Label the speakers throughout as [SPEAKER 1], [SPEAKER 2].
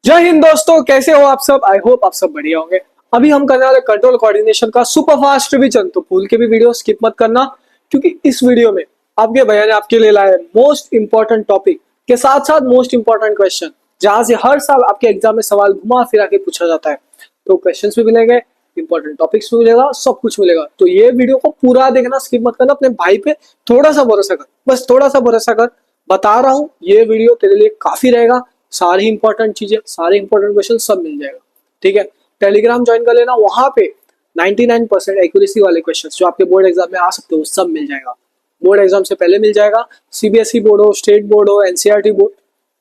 [SPEAKER 1] जय हिंद दोस्तों, कैसे हो आप सब। आई होप आप सब बढ़िया होंगे। अभी हम करने वाले कंट्रोल कोऑर्डिनेशन का सुपर फास्ट रिवीजन, तो भूल के भी वीडियो स्किप मत करना, क्योंकि इस वीडियो में आपके भैया ने आपके लिए लाए मोस्ट इंपॉर्टेंट टॉपिक के साथ साथ मोस्ट इंपॉर्टेंट क्वेश्चन, जहां से हर साल आपके एग्जाम में सवाल घुमा फिरा के पूछा जाता है। तो क्वेश्चन भी मिलेंगे, इंपॉर्टेंट टॉपिक्स भी मिलेगा, सब कुछ मिलेगा। तो ये वीडियो को पूरा देखना, स्किप मत करना। अपने भाई पे थोड़ा सा भरोसा कर, बस थोड़ा सा भरोसा कर। बता रहा हूँ, ये वीडियो तेरे लिए काफी रहेगा। सारी इंपॉर्टेंट चीजें, सारे इंपॉर्टेंट क्वेश्चन सब मिल जाएगा। ठीक है, टेलीग्राम ज्वाइन कर लेना। वहां पे 99% एक्यूरेसी वाले क्वेश्चंस जो आपके बोर्ड एग्जाम में आ सकते हो, सब मिल जाएगा। बोर्ड एग्जाम से पहले मिल जाएगा। सीबीएसई बोर्ड हो, स्टेट बोर्ड हो, एनसीईआरटी बोर्ड,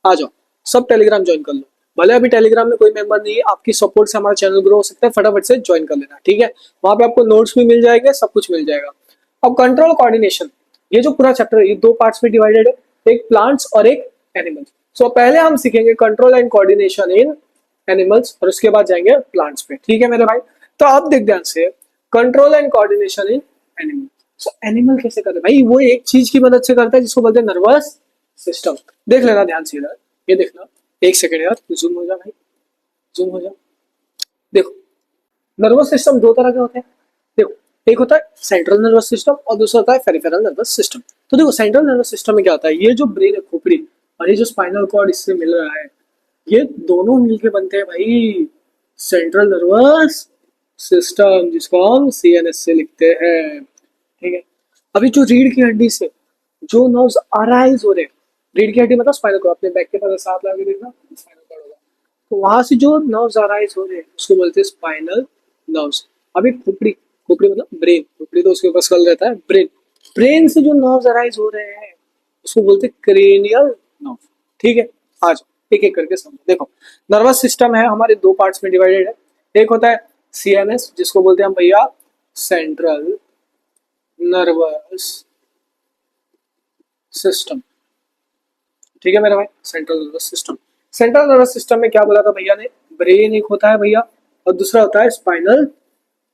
[SPEAKER 1] आ जाओ, सब टेलीग्राम ज्वाइन कर लो। भले अभी टेलीग्राम में कोई मेंबर नहीं है, आपकी सपोर्ट से हमारा चैनल ग्रो हो सकता है। फटाफट से ज्वाइन कर लेना, ठीक है। वहां पे आपको नोट्स भी मिल जाएंगे, सब कुछ मिल जाएगा। अब कंट्रोल कोऑर्डिनेशन, ये जो पूरा चैप्टर है, ये दो पार्ट्स में डिवाइडेड है, एक प्लांट्स और एक एनिमल्स। सो पहले हम सीखेंगे control and coordination in animals, और उसके बाद जाएंगे प्लांट्स पे। ठीक है मेरे भाई, तो अब देख ध्यान से, control and coordination in animal. So animal कैसे करते हैं भाई? वो एक चीज की मदद से करता है जिसको बोलते हैं नर्वस सिस्टम। देख लेना ध्यान से इधर, ये देखना। एक सेकेंड यार, जूम हो जा भाई, जूम हो जा। देखो, नर्वस सिस्टम दो तरह के होते हैं। देखो, एक होता है सेंट्रल नर्वस सिस्टम और दूसरा होता है पेरिफेरल नर्वस सिस्टम। तो देखो, सेंट्रल नर्वस सिस्टम में क्या होता है, ये जो ब्रेन है, खोपड़ी, और ये जो स्पाइनल कॉर्ड इससे मिल रहा है, ये दोनों मिलके बनते हैं भाई सेंट्रल नर्वस सिस्टम, जिसको हम सीएनएस से लिखते हैं। ठीक है, अभी जो रीढ़ की हड्डी से जो नर्व्स अराइज हो रहे हैं, रीढ़ की हड्डी मतलब स्पाइनल कॉर्ड, अपने बैक के पास साथ लगा के देखना, स्पाइनल कॉर्ड होगा। तो वहां से जो नर्व्स अराइज हो रहे हैं उसको बोलते हैं स्पाइनल नर्व्स। अभी खोपड़ी, खोपड़ी मतलब ब्रेन, खोपड़ी तो उसके ऊपर स्कल रहता है, ब्रेन, ब्रेन से जो नर्व्स अराइज हो रहे हैं उसको बोलते हैं क्रेनियल नर्व। ठीक है, आज एक एक करके समझो। देखो, नर्वस सिस्टम है हमारे दो पार्ट्स में डिवाइडेड है। एक होता है सीएनएस, जिसको बोलते हैं हम भैया सेंट्रल नर्वस सिस्टम। ठीक है मेरे भाई, central nervous system. Central nervous system में क्या बोला था भैया ने? ब्रेन एक होता है भैया, और दूसरा होता है स्पाइनल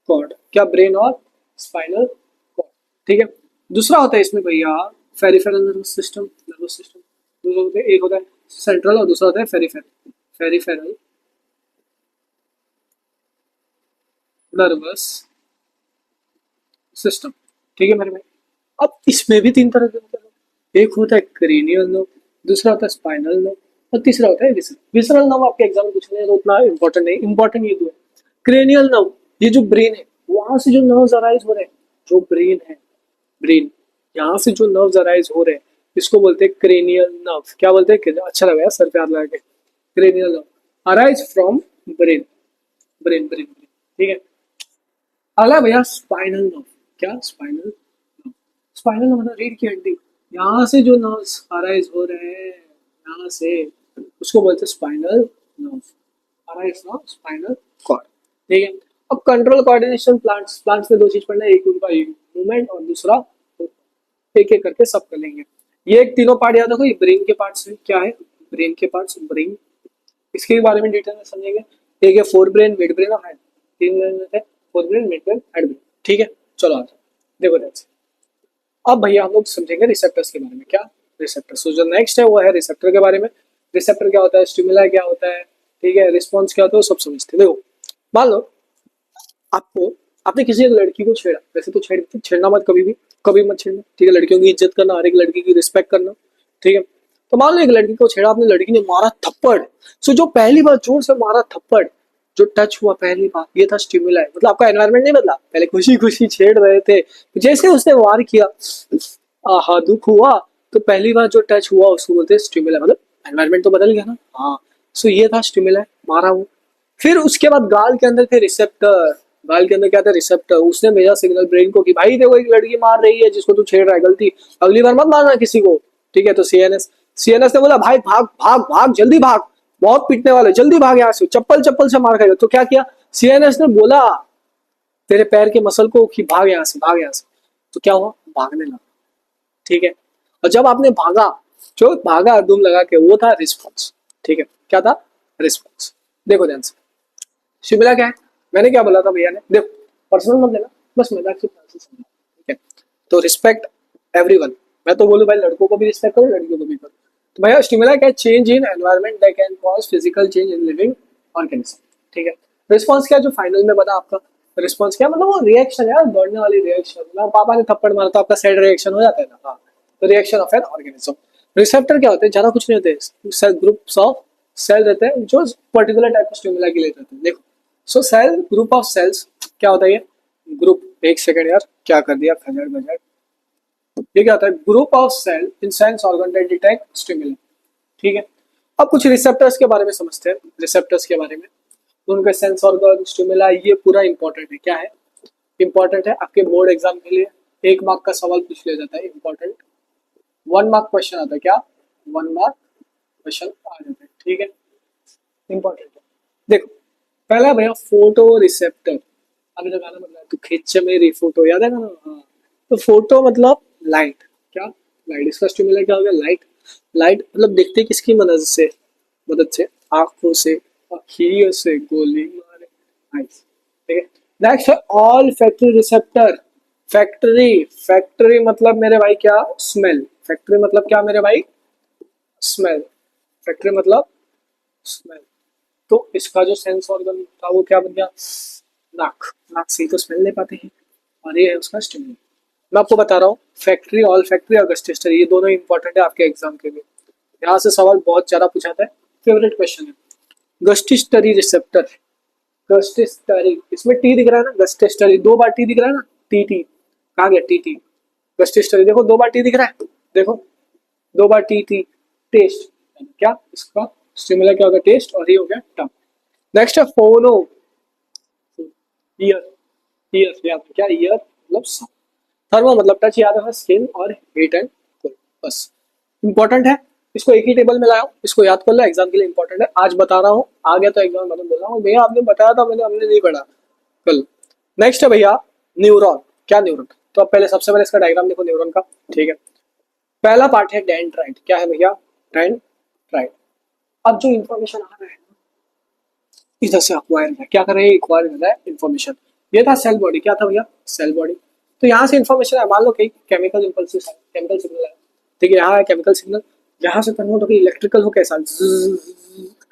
[SPEAKER 1] कॉर्ड। क्या? ब्रेन और स्पाइनल कॉर्ड। ठीक है, दूसरा होता है इसमें भैया फेरिफेरल नर्वस सिस्टम, नर्वस सिस्टम। दूसरा होता है, एक होता है सेंट्रल और दूसरा होता है फेरिफेरल, फेरिफेरल नर्वस सिस्टम। ठीक है मेरे भाई, अब इसमें भी तीन तरह के होते हैं। एक होता है क्रेनियल नर्व, दूसरा होता है स्पाइनल नर्व, और तीसरा होता है विसरल। विसरल नर्व आपके एग्जाम में पूछने तो उतना इंपॉर्टेंट नहीं, इंपॉर्टेंट ये दो है। क्रेनियल नर्व, ये जो ब्रेन है, वहां से जो नर्व्स अराइज हो रहे हैं, जो ब्रेन है, ब्रेन, यहाँ से जो नर्व्स अराइज हो रहे हैं, इसको बोलते हैं क्रेनियल नर्व। क्या बोलते हैं? अच्छा लगा यार, सर पे हाथ लगा के। Cranial nerve arise from brain, brain brain. ठीक है, अगला भैया स्पाइनल नर्व। क्या? Spinal nerve. स्पाइनल नर्व मतलब रीढ़ की हड्डी, यहाँ से जो नर्व्स अराइज हो रहे हैं, यहाँ से, उसको बोलते हैं spinal nerve, arise from spinal cord. ठीक है, अब कंट्रोल कोऑर्डिनेशन प्लांट्स, प्लांट्स में दो चीज पढ़ना है, एक उनका मूवमेंट और दूसरा, एक एक करके सब कर लेंगे। ये एक तीनों पार्ट याद रखो, ये ब्रेन के पार्ट्स है। क्या है? ब्रेन के पार्ट्स, ब्रेन, इसके बारे में डिटेल में समझेंगे। एक है फोर ब्रेन, मिड ब्रेन और हेड। तीन ब्रेन होते हैं, fore brain, mid brain, head brain. ठीक है, चलो आ जाओ, देखो ध्यान से। अब भैया हम लोग समझेंगे रिसेप्टर्स के बारे में। क्या? रिसेप्टर। सो जो नेक्स्ट है वो है रिसेप्टर के बारे में। रिसेप्टर क्या होता है, स्टिमुला क्या होता है, ठीक है, रिस्पॉन्स क्या होता है, वो सब समझते हैं। देखो, मान लो आपको, आपने किसी एक लड़की को छेड़ा, वैसे तो छेड़ना मत, कभी भी कभी मत छेड़ना। ठीक है, लड़कियों की इज्जत करना, हर एक लड़की की रिस्पेक्ट करना। ठीक है, तो मान लो एक लड़की को छेड़ा आपने, लड़की ने मारा थप्पड़। सो जो पहली बार जोर से मारा थप्पड़, जो टच हुआ पहली बार, ये था स्टिमुला। मतलब आपका एनवायरनमेंट नहीं बदला, पहले खुशी खुशी छेड़ रहे थे, जैसे उसने वार किया, आहा दुख हुआ, तो पहली बार जो टच हुआ उसको बोलते हैं स्टिमुला। मतलब एनवायरनमेंट तो बदल गया ना। हाँ, सो ये था स्टिमुला, मारा वो। फिर उसके बाद गाल के अंदर थे रिसेप्टर। गाल के अंदर क्या था? रिसेप्टर। उसने भेजा सिग्नल ब्रेन को कि भाई देखो एक लड़की मार रही है जिसको तू छेड़ रहा है, गलती, अगली बार मत मारना किसी को। ठीक है, तो सीएनएस, सीएनएस ने बोला भाई भाग भाग भाग, जल्दी भाग, बहुत पीटने वाले, जल्दी भाग यहाँ से, चप्पल चप्पल से मार खाएगा। तो क्या किया सीएनएस ने? बोला तेरे पैर के मसल को कि भाग यहाँ से, भाग यहाँ से। तो क्या हुआ? भागने लगा। ठीक है, और जब आपने भागा, जो भागा दुम लगा के, वो था रिस्पॉन्स। ठीक है, क्या था? रिस्पॉन्स। देखो ध्यान से, शिमला क्या है, मैंने क्या बोला था भैया ने? देखो, पर्सनल मत लेना, बस मजाक से प्यार से समझो। ठीक है, तो रिस्पेक्ट एवरीवन। मैं तो बोलूं भाई, लड़कों को भी रिस्पेक्ट करो, लड़कियों को भी करो। तो भैया स्टिमुला क्या, change in environment that can cause physical change in living organism. ठीक है, रिस्पॉन्स क्या जो फाइनल में बना आपका, रिस्पॉन्स क्या मतलब वो रिएक्शन है, दौड़ने वाली रिएक्शन, मतलब पापा ने थप्पड़ मारा तो आपका साइड रिएक्शन हो जाता है ना, हाँ, तो reaction of an organism. Receptor क्या होते हैं, ज्यादा कुछ नहीं होते, सेल ग्रुप्स ऑफ सेल रहते हैं जो पर्टिकुलर टाइप ऑफ स्टिमुला के लिए रहते हैं। देखो, सो सेल ग्रुप ऑफ सेल्स क्या होता है, ये ग्रुप, एक सेकंड यार क्या कर दिया खजड़ बजड़, ये क्या होता है, group of cell in sense organ that detect stimuli. ठीक है, अब कुछ रिसेप्टर्स के बारे में समझते हैं, रिसेप्टर्स के बारे में, तो उनके सेंस ऑर्गन स्टिमुला ये पूरा इंपॉर्टेंट है। क्या है इंपॉर्टेंट है, आपके बोर्ड एग्जाम के लिए 1 मार्क का सवाल पूछ लिया जाता है, इंपॉर्टेंट 1 मार्क क्वेश्चन आता है, क्या 1 मार्क क्वेश्चन आ जाता है। ठीक है, इंपॉर्टेंट है। देखो पहला भैया फोटो रिसेप्टर, अभी तो गाना बन रहा है, तू खींच मेरी फोटो, याद है ना, हाँ, तो फोटो मतलब लाइट, क्या लाइट, इसका स्टिमुला क्या हो गया, लाइट। लाइट मतलब दिखते किसकी मदद से आंखों से, अखियों से, गोली मारे आइस। ठीक है, नेक्स्ट है ऑल फैक्ट्री रिसेप्टर। फैक्ट्री मतलब मेरे भाई क्या, स्मेल। फैक्ट्री मतलब क्या मेरे भाई, स्मेल। फैक्ट्री मतलब स्मेल। तो इसका जो सेंस ऑर्गन था वो क्या बन गया, नाक। नाक से ही तो स्मेल ले पाते हैं, और ये है उसका स्टिमुलस। मैं आपको बता रहा हूँ, फैक्ट्री, ऑल फैक्ट्री और गस्टेस्टरी ये दोनों इंपॉर्टेंट है आपके एग्जाम के लिए, यहाँ से सवाल बहुत ज्यादा पूछाता है, फेवरेट क्वेश्चन है। गस्टेस्टरी रिसेप्टर, गस्टेस्टरी, इसमें टी दिख रहा है ना, गस्टेस्टरी 2 बार टी दिख रहा है ना, टी टी कहाँ गया, टी टी, गस्टेस्टरी देखो 2 बार टी दिख रहा है, देखो 2 बार टी टी, टेस्ट, क्या इसका स्टिमुलर क्या होगा, टेस्ट, और ये हो गया टंग। नेक्स्ट है फोनो, ईयर, ईयर याद क्या, ईयर मतलब साउंड। थर्मो मतलब टच, याद है स्किन, और हीट एंड कोल्ड, बस इंपॉर्टेंट है। इसको एक ही टेबल में लाया हूँ, इसको याद कर लो, एग्जाम के लिए इंपॉर्टेंट है, आज बता रहा हूँ, आ गया तो एग्जाम में बोल रहा हूँ भैया आपने बताया था, हमने नहीं पढ़ा कल। नेक्स्ट है भैया न्यूरॉन, क्या न्यूरॉन, तो अब पहले सबसे पहले इसका डायग्राम देखो न्यूरॉन का। ठीक है, पहला पार्ट है डेंड्राइट, क्या है भैया, डेंड्राइट। अब जो इन्फॉर्मेशन आ रहा है इधर से अक्वायर है, क्या कर रहे हैं, एक्वायर कर रहा है इन्फॉर्मेशन। ये था सेल बॉडी, क्या था भैया, सेल बॉडी। तो यहाँ से इन्फॉर्मेशन है, मान लो कि केमिकल इम्पल्सिव है, केमिकल सिग्नल है, ठीक है, यहाँ है केमिकल सिग्नल, यहाँ से कन्वर्ट होकर इलेक्ट्रिकल हो कैसा,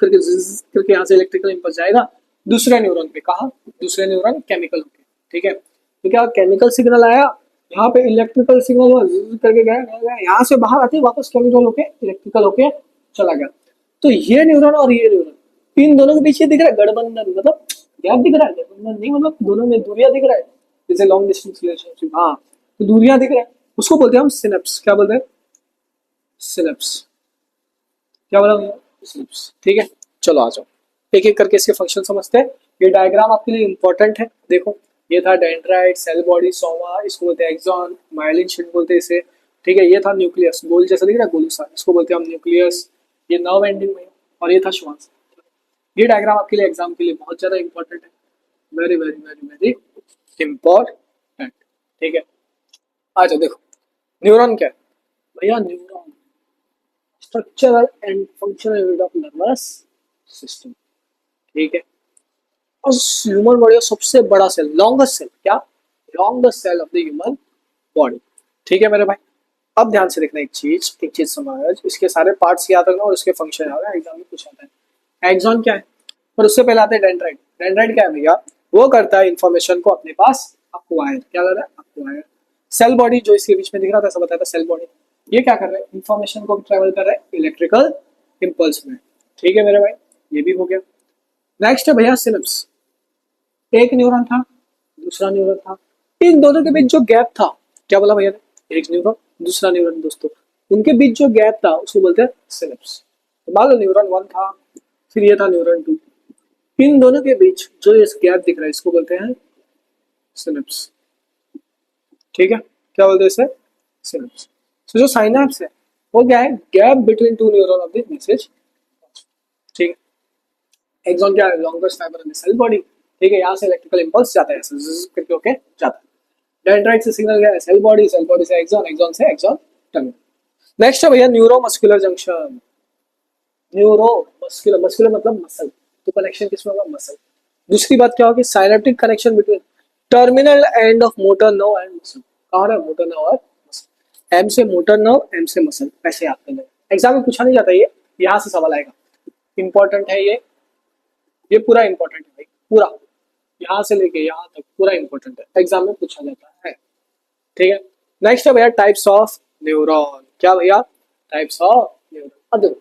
[SPEAKER 1] करके यहाँ से इलेक्ट्रिकल इम्पल्स जाएगा दूसरे न्यूरॉन पे, कहा दूसरे न्यूरॉन केमिकल होके। ठीक है, तो क्या केमिकल सिग्नल आया, यहाँ पे इलेक्ट्रिकल सिग्नल हुआ, करके गया, यहाँ से बाहर आते वापस केमिकल होके इलेक्ट्रिकल होके चला गया। तो ये न्यूरॉन और ये न्यूरॉन, इन दोनों के पीछे दिख रहा है गठबंधन, मतलब गैप दिख रहा है, गठबंधन नहीं, मतलब दोनों में दूरियां दिख रहा है, जैसे लॉन्ग डिस्टेंस रिलेशनशिप, हाँ, तो दूरियां दिख रहा है, उसको बोलते हैं हम सिनेप्स, क्या बोलते हैं, सिनेप्स, क्या बोला भैया, सिनेप्स। ठीक है, चलो आ जाओ, एक एक करके इसके फंक्शन समझते हैं। ये डायग्राम आपके लिए इंपॉर्टेंट है, देखो ये था डेंड्राइट, सेल बॉडी, सोमा, इसको बोलते हैं एक्सॉन, माइलिन शीट बोलते हैं इसे। ठीक है, ये था न्यूक्लियस, गोल जैसा दिख रहा है गोलूसा, इसको बोलते हैं हम न्यूक्लियस, ये नर्व एंडिंग में, और ये था श्वास। ये डायग्राम आपके लिए एग्जाम के लिए बहुत ज्यादा इंपॉर्टेंट है, very very very very important. ठीक है, आ जाओ देखो न्यूरॉन क्या है भैया, neuron structural and functional unit of nervous system. ठीक है, और ह्यूमन बॉडी का सबसे बड़ा सेल, लॉन्गेस्ट सेल, क्या longest cell of the human body. ठीक है मेरे भाई, अब ध्यान से देखना, एक चीज समझ, इसके सारे पार्ट्स याद रखना और इसके फंक्शन याद है, एग्जाम में पूछा जाता है। एक्सॉन क्या है, पर उससे पहले आते हैं डेंड्राइट। डेंड्राइट क्या है भैया, वो करता है इंफॉर्मेशन को अपने पास अक्वायर, क्या कर रहा है, अक्वायर। सेल बॉडी जो इसके बीच में दिख रहा था, ऐसा बताया था सेल बॉडी, ये क्या कर रहा है, इंफॉर्मेशन को ट्रेवल कर रहा है इलेक्ट्रिकल इम्पल्स में। ठीक है मेरे भाई, ये भी हो गया। नेक्स्ट है भैया सिनेप्स, एक न्यूरॉन था, दूसरा न्यूरॉन था, इन दोनों के बीच जो गैप था, क्या बोला भैया ने, एक न्यूरॉन दूसरा न्यूरॉन, दोस्तों उनके बीच जो गैप था उसको बोलते हैं सिनेप्स। तो मान लो न्यूरॉन 1 था, फिर ये था न्यूरॉन 2, इन दोनों के बीच जो ये गैप दिख रहा है इसको बोलते हैं सिनेप्स। ठीक है, क्या बोलते हैं इसे, सिनेप्स। तो जो साइनेप्स है वो क्या है, gap between two neuron of the message. ठीक है, एक्सॉन क्या है, longest fibre in the cell body. ठीक है, यहाँ से इलेक्ट्रिकल इंपल्स जाता है, ऐसे करके होके जाता है। डेंड्राइट से सिग्नल गया है सेल बॉडी, सेल बॉडी से एक्सॉन, एक्सॉन से एक्सॉन टर्मिनल। नेक्स्ट है भैया neuromuscular junction. Neuro muscular, muscular मतलब मसल, तो कनेक्शन किसमें होगा, मसल। दूसरी बात क्या होगी, synaptic connection between terminal end of motor nerve and muscle. कहाँ है मोटर नर्व और मसल, एम से मोटर नर्व, एम से मसल, ऐसे याद कर लेंगे। एग्जाम में पूछा नहीं जाता ये, यहाँ से सवाल आएगा, इंपॉर्टेंट है ये पूरा इंपॉर्टेंट है भाई, पूरा यहाँ से लेके यहाँ तक पूरा इंपॉर्टेंट है, एग्जाम में पूछा जाता है। ठीक है, नेक्स्ट है भैया टाइप्स ऑफ न्यूरॉन। क्या भैया, टाइप्स ऑफ न्यूरॉन। अब देखो,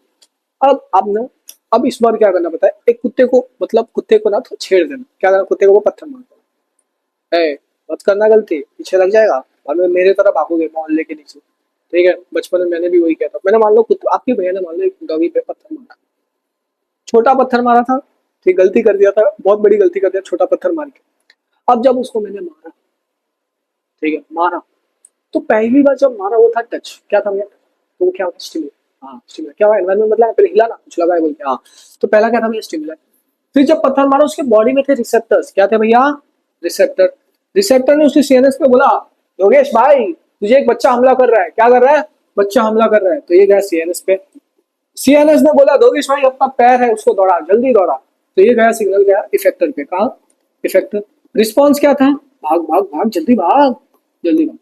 [SPEAKER 1] अब ना, अब इस बार क्या करना पता है, एक कुत्ते को, मतलब कुत्ते को ना तो छेड़ देना, क्या करना, कुत्ते को वो पत्थर मार देना, मत करना गलती, पीछे लग जाएगा और मेरे तरह भागोगे मोहल्ले के नीचे। ठीक है, बचपन में मैंने भी वही किया था, मैंने मान लो आपकी भैया ने मान लो एक डॉगी पे पत्थर मारा, छोटा पत्थर मारा था, ठीक, गलती कर दिया था, बहुत बड़ी गलती कर दिया छोटा पत्थर मार के। अब जब उसको मैंने मारा, ठीक है, मारा, तो पहली बार जब मारा वो था टच, क्या था भैया, तो वो क्या होता है, स्टिमुलस। हाँ स्टिमुलस, क्या हुआ, एनवायरमेंट बदला, पहले हिला ना, कुछ लगा है बोल के, हाँ, तो पहला क्या था भैया, स्टिमुलस। फिर जब पत्थर मारा उसके बॉडी में थे रिसेप्टर्स, क्या थे भैया, रिसेप्टर। रिसेप्टर ने उसके सीएनएस पे बोला, योगेश भाई तुझे एक बच्चा हमला कर रहा है, क्या कर रहा है, बच्चा हमला कर रहा है, तो ये गया सीएनएस पे। सीएनएस ने बोला योगेश भाई अपना पैर है उसको दौड़ा, जल्दी दौड़ा, तो ये गया सिग्नल गया इफेक्टर पे, कहा, इफेक्टर। रिस्पॉन्स क्या था, भाग भाग भाग, जल्दी भाग, जल्दी भाग।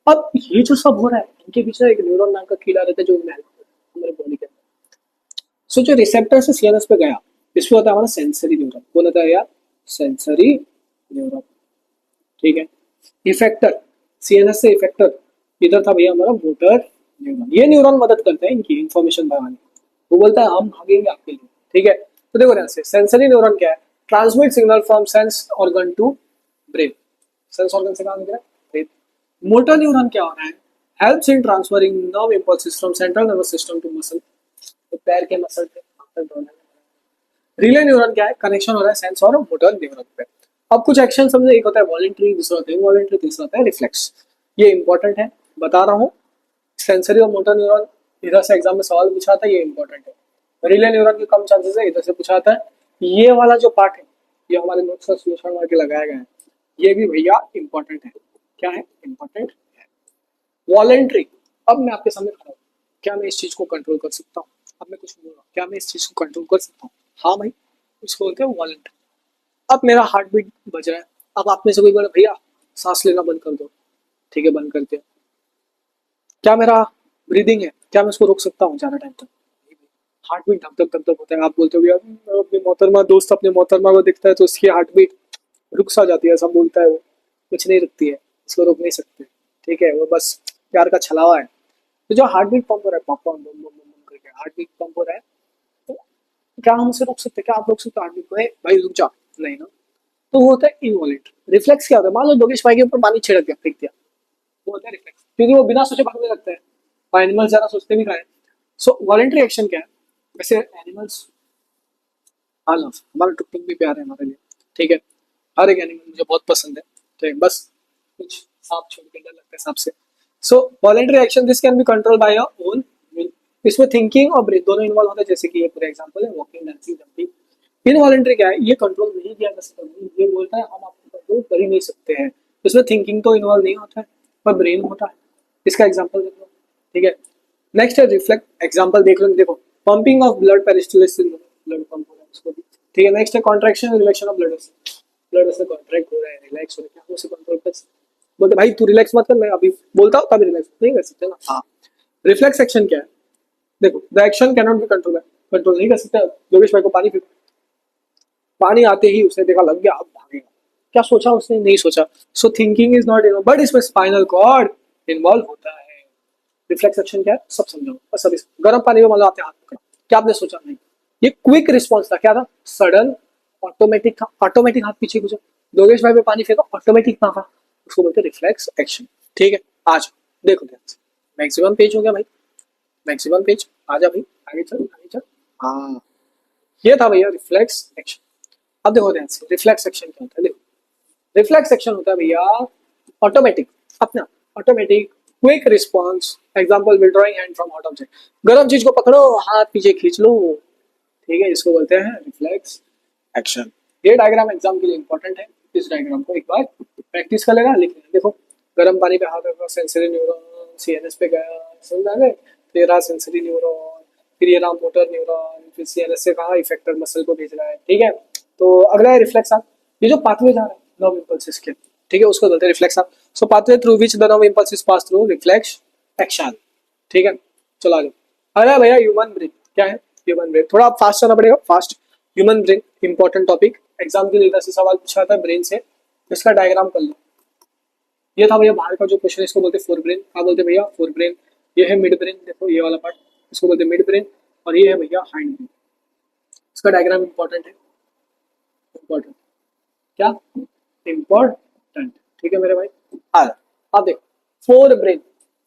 [SPEAKER 1] अब ये जो सब हो रहा है, इनके पीछे एक न्यूरॉन नाम का कीड़ा रहता है जो हमारे बॉडी के अंदर। सो जो रिसेप्टर से सीएनएस पे गया, इसमें होता है हमारा सेंसरी न्यूरॉन, कौन होता है यार, सेंसरी न्यूरॉन। ठीक है, इफेक्टर, सीएनएस से इफेक्टर, इधर था भैया हमारा मोटर न्यूरॉन। ये न्यूरॉन मदद करते हैं इनकी इंफॉर्मेशन बढ़ाने, वो बोलता है हम भागेंगे आपके लिए। ठीक है, तो देखो ध्यान से, सेंसरी न्यूरॉन क्या है, transmit signal from sense organ to brain, sense organ से कहाँ निकला, ब्रेन। मोटर न्यूरॉन क्या हो रहा है, helps in transferring nerve impulses from central nervous system to muscle, तो पैर के मसल पे हाथ तक दौड़ने में। रिले न्यूरॉन क्या है, कनेक्शन हो रहा है सेंस और मोटर न्यूरॉन पे। अब कुछ एक्शन समझे, एक होता है वॉलंटरी, दूसरा होता है इनवॉलंटरी, तीसरा होता है रिफ्लेक्स। ये इंपॉर्टेंट है, बता रहा हूँ, सेंसरी और मोटर न्यूरॉन इधर से एग्जाम में सवाल पूछा था, ये इंपॉर्टेंट है। रिले न्यूरॉन के कम चांसेस है, इधर से पूछा था। ये वाला जो पार्ट है, ये हमारे नोट्स का सोल्यूशन मार के लगाया गया है, ये भी भैया इंपॉर्टेंट है। क्या है, इंपॉर्टेंट है। वॉलंटरी, अब मैं आपके सामने खड़ा हूँ, क्या मैं इस चीज को कंट्रोल कर सकता हूँ, अब मैं कुछ बोल रहा हूँ, क्या मैं इस चीज को कंट्रोल कर सकता हूँ, हाँ भाई, उसको बोलते हैं वॉलंटरी। अब मेरा हार्ट बीट बज रहा है, अब आप में से कोई बोले भैया सांस लेना बंद कर दो, ठीक है बंद करते हैं। क्या मेरा ब्रीदिंग है, क्या मैं उसको रोक सकता हूँ ज्यादा टाइम तक, हार्ट बीट धक धक धक धक होता है, आप बोलते हो यार अपने मोहतरमा दोस्त अपने मोहतरमा को दिखता है तो उसकी हार्ट बीट रुक सा जाती है, ऐसा बोलता है वो, कुछ नहीं रुकती है, इसको रोक नहीं सकते। ठीक है, वो बस प्यार का छलावा है। तो जो हार्ट बीट पंप हो रहा है, पॉप बम बम बम करके हार्ट बीट पंप हो रहा है, तो क्या हम उसे रोक सकते हैं, क्या आप रोक सकते हो हार्ट बीट को, भाई रुक जा, नहीं ना, तो वो होता है इनवॉलेंटरी। रिफ्लेक्स क्या होता है, मान लो योगेश भाई के ऊपर पानी छिड़क दिया, फेंक दिया, वो होता है रिफ्लेक्स, क्योंकि वो बिना सोचे भागने लगता है, और एनिमल्स ज्यादा सोचते भी खाए। सो वॉलंटरी एक्शन क्या है, वैसे एनिमल्स, हाँ लव, हमारा टुक टुक भी प्यार है हमारे लिए, ठीक है, हर एक एनिमल मुझे बहुत पसंद है, ठीक है, बस कुछ सांप छोड़ के डर लगता है सांप से। So voluntary action this can be control by your own will, इसमें थिंकिंग और ब्रेथ दोनों इन्वॉल्व होते हैं, जैसे कि ये पूरा एग्जांपल है वॉकिंग, डांसिंग, जंपिंग। इनवॉलंटरी क्या है, ये कंट्रोल नहीं किया जा सकता, ये बोलता है हम आपको कंट्रोल कर ही नहीं सकते हैं, इसमें थिंकिंग तो इन्वॉल्व नहीं होता है, पर ब्रेन होता है। इसका एग्जांपल देख लो, ठीक है। नेक्स्ट है रिफ्लेक्ट, एग्जांपल देख लो, देखो pumping of blood peristalsis, blood pump हो रहा है उसको भी, ठीक है। नेक्स्ट है कॉन्ट्रैक्शन और रिलैक्शन of blood vessel, blood vessel contract हो रहा है, रिलैक्स हो रहा है, क्या हम उसे कंट्रोल कर सकते, बोलते भाई तू रिलैक्स मत कर, मैं अभी बोलता हूँ तभी रिलैक्स नहीं कर सकते ना, हाँ। रिफ्लेक्स एक्शन क्या है, देखो the action can not be control, control नहीं कर सकते। योगेश भाई को पानी फेंको, पानी आते ही उसने देखा लग गया, अब भागेगा, क्या सोचा उसने, नहीं सोचा। सो thinking is not enough, but इसमें स्पाइनल कॉर्ड इन्वॉल्व होता है। रिफ्लेक्स एक्शन क्या है, सब समझाओ बस। अभी गर्म पानी में मान लो आपने हाथ पकड़ा, क्या आपने सोचा, नहीं, ये क्विक रिस्पॉन्स था, क्या था, सडन, ऑटोमेटिक था, ऑटोमेटिक हाथ पीछे गुजर। योगेश भाई पे पानी फेंको, ऑटोमेटिक ना था, उसको बोलते रिफ्लेक्स एक्शन, ठीक है। आज देखो मैक्सिमम पेज हो गया भाई, मैक्सिमम पेज, आजा भाई, आगे चल आगे चल, हाँ, ये था भैया रिफ्लेक्स एक्शन। अब देखो ध्यान से, रिफ्लेक्स एक्शन क्या होता है, देखो रिफ्लेक्स एक्शन होता है भैया ऑटोमेटिक, अपना automatic quick response, example withdrawing hand from hot object, गर्म चीज को पकड़ो हाथ पीछे खींच लो, ठीक है, इसको बोलते हैं रिफ्लेक्स एक्शन। ये डायग्राम एग्जाम के लिए इंपॉर्टेंट है, इस डायग्राम को एक बार प्रैक्टिस कर लेना, लिख लेना। देखो गर्म पानी पे हाथ रखो, सेंसरी न्यूरॉन सीएनएस पे गया, समझ आ गए, तो ये रहा सेंसरी न्यूरॉन, फिर ये रहा मोटर न्यूरॉन, फिर सीएनएस से कहा इफेक्टर मसल को भेज रहा है, ठीक है। तो अगला है रिफ्लेक्स आर्म, ये जो पाथवे जा रहा है नर्व इंपल्सेस के, ठीक है, उसको बोलते हैं reflex arm. So pathway through which the nerve impulses pass through reflex action, ठीक है। चलो आगे, अरे भैया ह्यूमन ब्रेन क्या है, ह्यूमन ब्रेन थोड़ा फास्ट चलना पड़ेगा, fast. Human brain important topic, exam के लिए इधर से सवाल पूछा था ब्रेन से, इसका डायग्राम कर लो। ये था भैया बाहर का जो क्वेश्चन, इसको बोलते फोर ब्रेन। क्या बोलते भैया, फोर ब्रेन। ये है मिड ब्रेन, देखो ये वाला पार्ट, इसको बोलते मिड ब्रेन। और ये है भैया हाइंड ब्रेन, इसका डायग्राम इंपॉर्टेंट है, इंपॉर्टेंट क्या, इंपॉर्टेंट। ठीक है मेरे भाई। अब देखो फोर ब्रेन,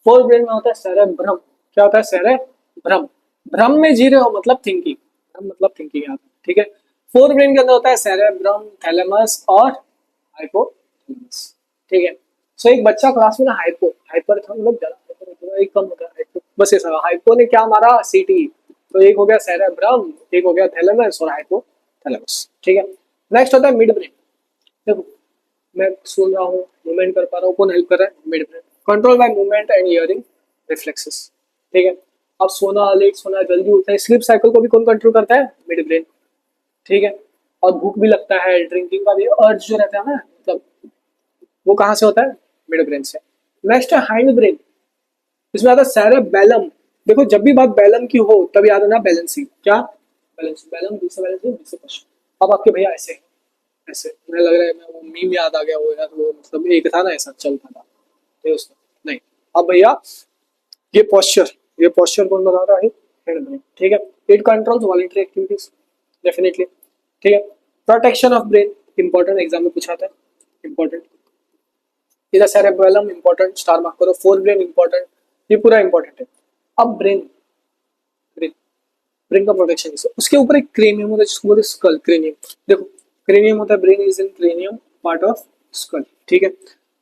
[SPEAKER 1] फोर ब्रेन में होता है सेरेब्रम। क्या होता है, सेरेब्रम। भ्रम में जी रहे हो मतलब थिंकिंग, भ्रम मतलब थिंकिंग आता है। ठीक है, फोर ब्रेन के अंदर होता है सेरेब्रम, थैलेमस और हाइपोथैलेमस। ठीक है, सो एक बच्चा क्लास में ना हाइपो, हाइपर था मतलब ज्यादा, एक कम होता है हाइपो, बस ऐसा। हाइपो ने क्या मारा, सीटी। तो एक हो गया सेरेब्रम, एक हो गया थैलेमस और हाइपोथैलेमस। ठीक है, नेक्स्ट होता है मिड ब्रेन। देखो मैं सुन रहा हूँ, मूवमेंट कर पा रहा हूँ, कौन हेल्प कर रहा है, mid brain. Control by movement and hearing reflexes. ठीक है, अब सोना, लेट सोना, जल्दी उठना, स्लीप साइकिल को भी कौन कंट्रोल करता है, मिड ब्रेन। ठीक है, और भूख भी लगता है, ड्रिंकिंग का भी अर्ज जो रहता है ना, मतलब वो कहाँ से होता है, मिड ब्रेन से। नेक्स्ट है हाइंड ब्रेन, इसमें आता है सेरेबेलम। देखो जब भी बात बैलम की हो तब याद आना बैलेंसिंग। क्या, बैलेंसिंग, बैलम बी से बैलेंसिंग, बी से पश्चिम। अब आपके भैया ऐसे ऐसे, मुझे लग रहा है मैं वो मीम याद आ गया, वो यार वो मतलब एक था ना ऐसा चलता था, ये उसका नहीं। अब भैया ये पोस्चर, ये पोस्चर कौन बता रहा है, हेड ब्रेन। ठीक है, it controls voluntary activities definitely. ठीक है, protection of brain important, exam में पूछा था, इंपॉर्टेंट। इधर सेरेबेलम इंपॉर्टेंट, स्टार मार्क करो। फोर ब्रेन इंपॉर्टेंट, ये पूरा इंपॉर्टेंट है। अब ब्रेन, ब्रेन, ब्रेन का प्रोटेक्शन उसके ऊपर एक क्रेनियम होता है जिसको बोलते हैं स्कल, क्रेनियम। देखो क्रेनियम होता है, brain is in cranium part of skull. ठीक है,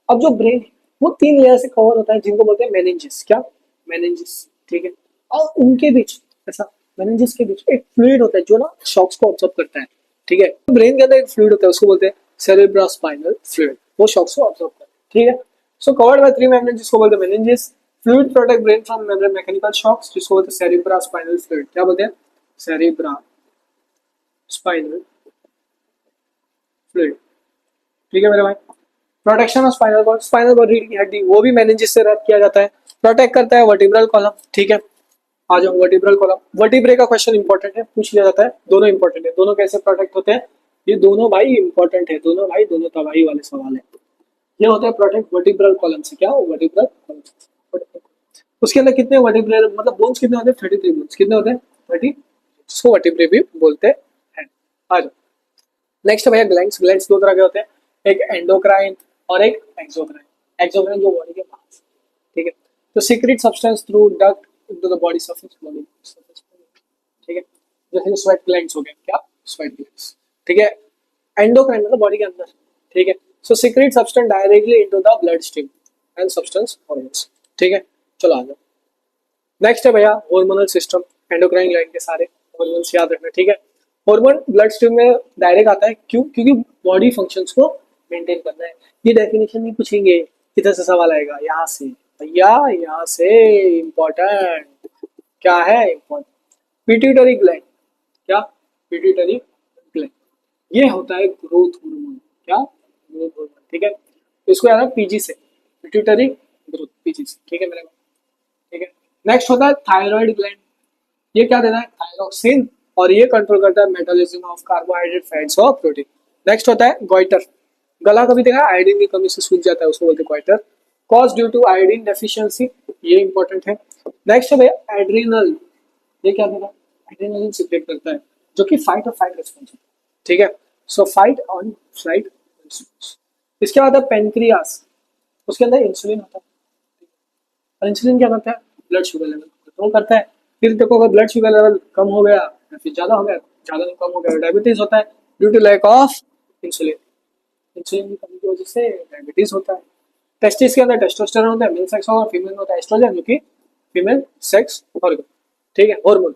[SPEAKER 1] अब जो ब्रेन है वो तीन लेयर से कवर होता है जिनको बोलते हैं मेनिंजेस। क्या, मेनिंजेस। ठीक है, और उनके बीच ऐसा, मेनिंजेस के बीच एक फ्लूइड होता है जो ना शॉक्स को ऑब्जर्व करता है। ठीक है, ब्रेन के अंदर एक फ्लूइड होता है उसको बोलते हैं सेरेब्रोस्पाइनल फ्लूइड, वो शॉक्स को ऑब्जर्व करता है। ठीक है, so covered by three membrane जिसको बोलते हैं meninges. Fluid protect brain from mechanical shocks जिसको बोलते हैं सेरेब्रोस्पाइनल फ्लूइड। क्या बोलते हैं, सेरेब्रा स्पाइनल फ्लूइड। ठीक है मेरे भाई। Protection of spinal cord, spinal cord रीढ़ की हड्डी, वो भी मेनिंजेस से रब किया जाता है। प्रोटेक्ट करता है वर्टिब्रल कॉलम। ठीक है, आ जाओ वर्टिब्रल कॉलम। वर्टिब्रे का क्वेश्चन इंपॉर्टेंट है, पूछ लिया जाता है। दोनों इंपॉर्टेंट है, दोनों कैसे प्रोटेक्ट होते हैं, ये दोनों भाई इंपॉर्टेंट है, दोनों भाई दोनों तबाही वाले सवाल है। ये होता है प्रोटेक्ट वर्टिब्रल कॉलम से। क्या, वर्टिब्रल कॉलम। उसके अंदर कितने वर्टिब्रल मतलब बोन्स कितने होते हैं, 33 बोन्स। कितने होते हैं, 30, जिसको वर्टिब्रे भी बोलते हैं। आ जाओ नेक्स्ट भैया ग्लैंड्स। ग्लैंड्स दो तरह के होते हैं, एक एंडोक्राइन और एक एक्सोक्राइन। एक्सोक्राइन जो बॉडी के पास। ठीक है, तो secret substance through duct into the body surface, body surface. ठीक है, जैसे स्वेट ग्लैंड्स हो गए, क्या, स्वेट ग्लैंड्स। ठीक है, एंडोक्राइन मतलब बॉडी के अंदर। ठीक है, so secret substance directly into the blood stream and substance hormones. ठीक है, चलो आ जाओ नेक्स्ट है भैया हार्मोनल सिस्टम। एंडोक्राइन ग्लैंड के सारे हार्मोन्स याद रखना। ठीक है, हार्मोन ब्लड स्ट्रीम में डायरेक्ट आता है, क्यों, क्योंकि बॉडी फंक्शंस को मेंटेन करना है। ये डेफिनेशन नहीं पूछेंगे, किधर से सवाल आएगा, यहाँ से भैया, यहाँ से। इंपॉर्टेंट क्या है, इंपॉर्टेंट पिट्यूटरी ग्लैंड। क्या, पिट्यूटरी ग्लैंड, ये होता है ग्रोथ हार्मोन। क्या, ग्रोथ हार्मोन। ठीक है, तो इसको याद है पीजी से, पिट्यूटरी ग्रोथ, पीजी से। ठीक है मेरे, ठीक है। नेक्स्ट होता है थायराइड ग्लैंड, ये क्या देता है, थायरोक्सिन, और ये कंट्रोल करता है मेटाबॉलिज्म ऑफ कार्बोहाइड्रेट, फैट्स और प्रोटीन। नेक्स्ट होता है गोइटर, गला कभी देखा आयोडीन की कमी से सूज जाता है, उसको बोलते हैं goitre. Cause due to iodine deficiency, ये इंपॉर्टेंट है। नेक्स्ट है भैया एड्रिनल, ये क्या देगा, एड्रिनलिन सिक्रेट करता है जो कि फाइट और फ्लाइट रिस्पॉन्स है। ठीक है, सो फाइट ऑन फ्लाइट रिस्पॉन्स। इसके बाद है पेनक्रियास, उसके अंदर इंसुलिन होता है, और इंसुलिन क्या करता है, ब्लड शुगर लेवल कंट्रोल करता है। फिर देखो अगर ब्लड शुगर लेवल कम हो गया या फिर ज्यादा हो गया, ज्यादा नहीं कम हो गया, डायबिटीज होता है due to lack of insulin. Insulin की कमी की वजह से डायबिटीज होता है। टेस्टिस के अंदर टेस्टोस्टेरोन होता है, मेल सेक्स और फीमेल होता है एस्ट्रोजन, जो कि फीमेल सेक्स हार्मोन। ठीक है, हार्मोन।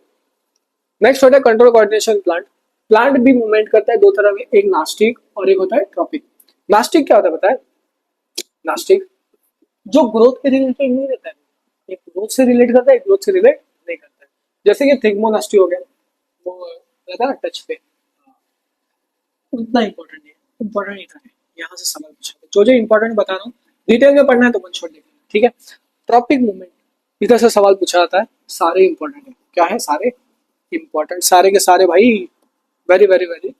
[SPEAKER 1] नेक्स्ट होता है कंट्रोल कोऑर्डिनेशन प्लांट। प्लांट भी मूवमेंट करता है दो तरह में, एक नास्टिक और एक होता है ट्रॉपिक। नास्टिक क्या होता है पता है, नास्टिक जो ग्रोथ के रिलेटेड नहीं रहता है, एक ग्रोथ से रिलेट करता है, एक ग्रोथ से रिलेट नहीं करता है। जैसे कि थिग्मोनास्टी हो गया, वो रहता है ना टच पे, उतना इंपॉर्टेंट नहीं है, इंपॉर्टेंट नहीं था। यहाँ से सवाल पूछा था, जो जो इंपॉर्टेंट बता रहा हूँ, डिटेल में पढ़ना है तो मन छोड़ देना। ठीक है, ट्रॉपिक मूवमेंट, इधर से सवाल पूछा जाता है, सारे इंपॉर्टेंट है। क्या है, सारे इंपॉर्टेंट, सारे के सारे भाई, वेरी वेरी वेरी।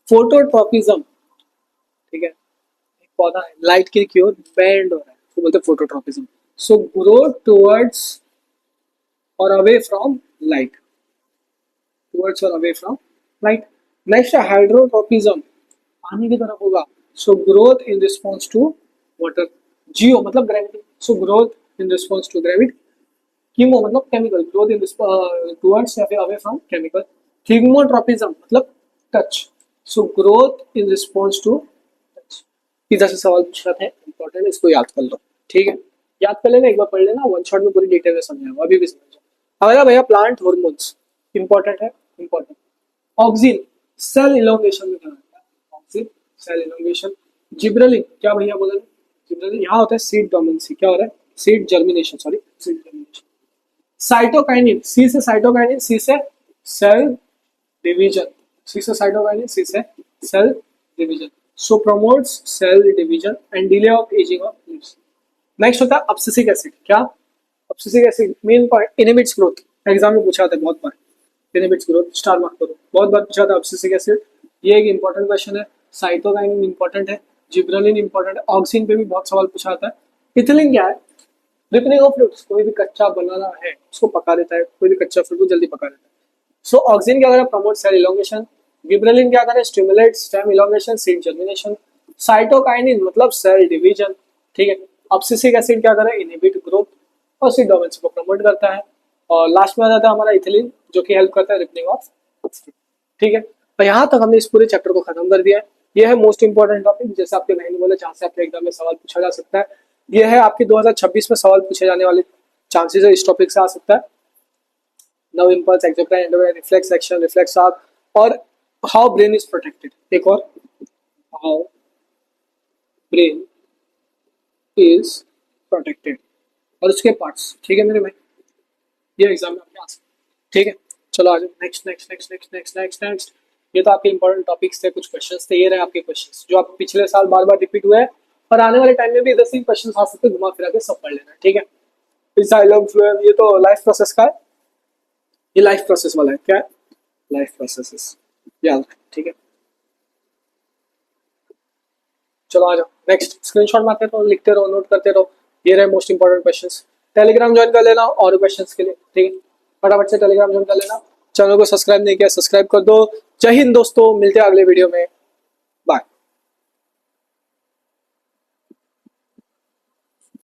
[SPEAKER 1] फोटोट्रॉपिज्म, ठीक है, एक पौधा है लाइट की ओर बेंड हो रहा है, तो बोलते हैं फोटोट्रॉपिज्म। सो ग्रो टुवर्ड्स और अवे फ्रॉम लाइट, टुवर्ड्स और अवे फ्रॉम लाइट। नेक्स्ट है हाइड्रोट्रॉपिज्म, पानी की तरफ होगा। So growth in response to water, geo मतलब gravity, so growth in response to gravity. Chemo मतलब केमिकल, ग्रोथ इन टुवर्ड्स या फिर अवे फ्रॉम केमिकल। थिग्मोट्रॉपिज्म मतलब touch, so growth in response to touch. इधर से सवाल पूछ रहे थे, इंपॉर्टेंट, इसको याद कर लो, ठीक है, याद कर लेना, एक बार पढ़ लेना, वन शॉट में पूरी डिटेल में समझाऊंगा, अभी भी समझो। अगला भैया प्लांट हॉर्मोन्स, इंपॉर्टेंट है, इंपॉर्टेंट। ऑक्सिन सेल इलोंगेशन में क्या होता है, ऑक्सिन सेल इलोंगेशन। जिब्रेलिन क्या भैया बोला, जिब्रेलिन यहाँ होता है सीड डोमिनेंसी, क्या हो रहा है, seed germination, sorry seed germination. Cytokinin, सी से साइटोकाइनिन, सी से सेल डिवीजन, सी से साइटोकाइनिन, सी से cell division. So promotes cell division and delay of ageing of leaves. Next होता है अब्सिसिक एसिड, क्या, abscisic acid main point, inhibits growth, exam में पूछा था बहुत बार, इनहिबिट्स ग्रोथ, स्टार मार्क करो, बहुत बार पूछा था अब्सिसिक एसिड, ये एक इंपॉर्टेंट क्वेश्चन है। साइटोकाइनिन इंपॉर्टेंट है, जिब्रेलिन इंपॉर्टेंट है, ऑक्सिन पे भी बहुत सवाल पूछा था। इथिलीन क्या है, रिपनिंग ऑफ फ्रूट्स, कोई भी कच्चा बनाना है उसको पका देता है, कोई भी कच्चा फ्रूट को जल्दी पका देता है। सो ऑक्सिन क्या करे, प्रमोट सेल इलोंगेशन। गिबरेलिन क्या करे, stimulate stem elongation, seed germination. Cytokinin मतलब सेल डिवीजन, ठीक है। अब्सिसिक एसिड क्या करे, इनहिबिट ग्रोथ और सीड डोमेन्स को प्रमोट करता है। और लास्ट में आ जाता है हमारा इथिलीन, जो कि हेल्प करता है रिपनिंग ऑफ, ठीक है। तो यहाँ तक हमने इस पूरे चैप्टर को खत्म कर दिया है। ये है मोस्ट इंपॉर्टेंट टॉपिक, जैसे आपके बहन ने बोला, जहाँ से आपके एग्जाम में सवाल पूछा जा सकता है। ये है आपके 2026 में सवाल पूछे जाने वाले चांसेस है, इस टॉपिक से आ सकता है। नव impulse, exocrine endocrine, reflex action, reflex arc, और हाउ ब्रेन इज प्रोटेक्टेड। एक और, हाउ ब्रेन इज प्रोटेक्टेड, और उसके पार्ट्स, ठीक है मेरे भाई, ये एग्जाम में आपके आ सकते हैं, ठीक है। चलो आ जाओ, next next next next next next next. ये तो आपके इंपॉर्टेंट टॉपिक्स थे, कुछ क्वेश्चंस थे, ये रहे आपके क्वेश्चंस जो आप पिछले साल बार बार रिपीट हुए हैं, और आने वाले टाइम में भी इधर से क्वेश्चन आ सकते, घुमा फिरा के सब पढ़ लेना, ठीक है। इस डायलॉग फ्लोएम, ये तो लाइफ प्रोसेस का है, ये लाइफ प्रोसेस वाला है, क्या है, लाइफ प्रोसेसेस, याद, ठीक है। चलो आ जाओ, नेक्स्ट स्क्रीनशॉट मारते रहो, लिखते रहो, नोट करते रहो, ये रहे most important questions. Telegram join कर लेना और क्वेश्चंस के लिए, ठीक है, फटाफट से टेलीग्राम ज्वाइन कर लेना। चैनल को सब्सक्राइब नहीं किया, सब्सक्राइब कर दो। जय हिंद दोस्तों, मिलते हैं अगले वीडियो में।